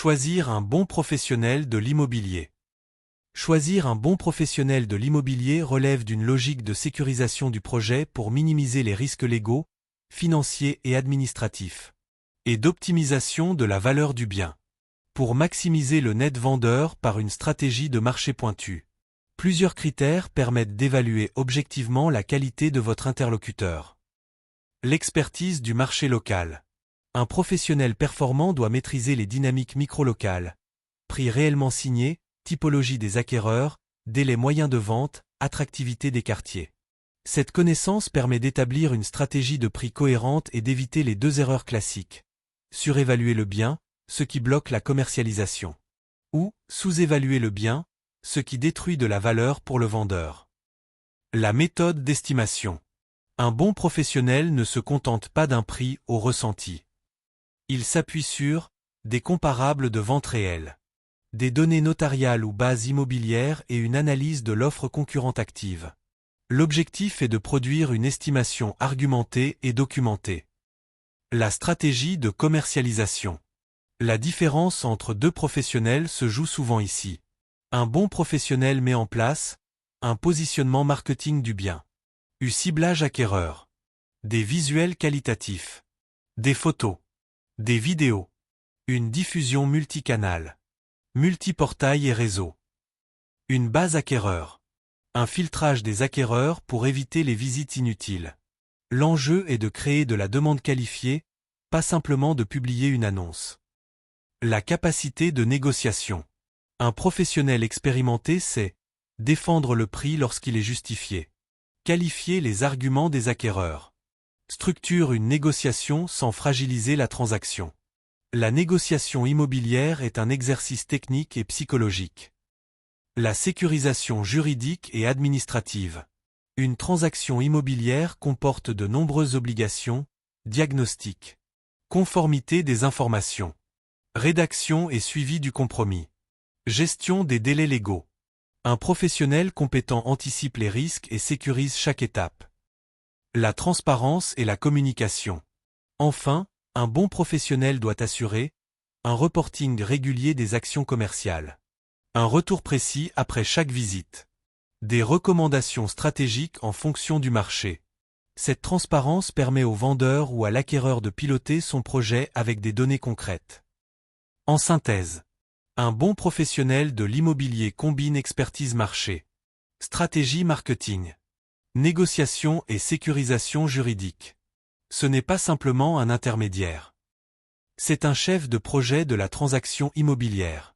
Choisir un bon professionnel de l'immobilier. Choisir un bon professionnel de l'immobilier relève d'une logique de sécurisation du projet pour minimiser les risques légaux, financiers et administratifs, et d'optimisation de la valeur du bien. Pour maximiser le net vendeur par une stratégie de marché pointue. Plusieurs critères permettent d'évaluer objectivement la qualité de votre interlocuteur. L'expertise du marché local. Un professionnel performant doit maîtriser les dynamiques micro-locales, prix réellement signés, typologie des acquéreurs, délais moyens de vente, attractivité des quartiers. Cette connaissance permet d'établir une stratégie de prix cohérente et d'éviter les deux erreurs classiques. Surévaluer le bien, ce qui bloque la commercialisation. Ou sous-évaluer le bien, ce qui détruit de la valeur pour le vendeur. La méthode d'estimation. Un bon professionnel ne se contente pas d'un prix au ressenti. Il s'appuie sur des comparables de vente réelle, des données notariales ou bases immobilières et une analyse de l'offre concurrente active. L'objectif est de produire une estimation argumentée et documentée. La stratégie de commercialisation. La différence entre deux professionnels se joue souvent ici. Un bon professionnel met en place un positionnement marketing du bien, un ciblage acquéreur, des visuels qualitatifs, des photos, des vidéos, une diffusion multicanal, multiportail et réseau, une base acquéreur, un filtrage des acquéreurs pour éviter les visites inutiles. L'enjeu est de créer de la demande qualifiée, pas simplement de publier une annonce. La capacité de négociation. Un professionnel expérimenté sait défendre le prix lorsqu'il est justifié, qualifier les arguments des acquéreurs, structure une négociation sans fragiliser la transaction. La négociation immobilière est un exercice technique et psychologique. La sécurisation juridique et administrative. Une transaction immobilière comporte de nombreuses obligations, diagnostic, conformité des informations, rédaction et suivi du compromis, gestion des délais légaux. Un professionnel compétent anticipe les risques et sécurise chaque étape. La transparence et la communication. Enfin, un bon professionnel doit assurer un reporting régulier des actions commerciales, un retour précis après chaque visite, des recommandations stratégiques en fonction du marché. Cette transparence permet au vendeur ou à l'acquéreur de piloter son projet avec des données concrètes. En synthèse, un bon professionnel de l'immobilier combine expertise marché, stratégie marketing, négociation et sécurisation juridique. Ce n'est pas simplement un intermédiaire. C'est un chef de projet de la transaction immobilière.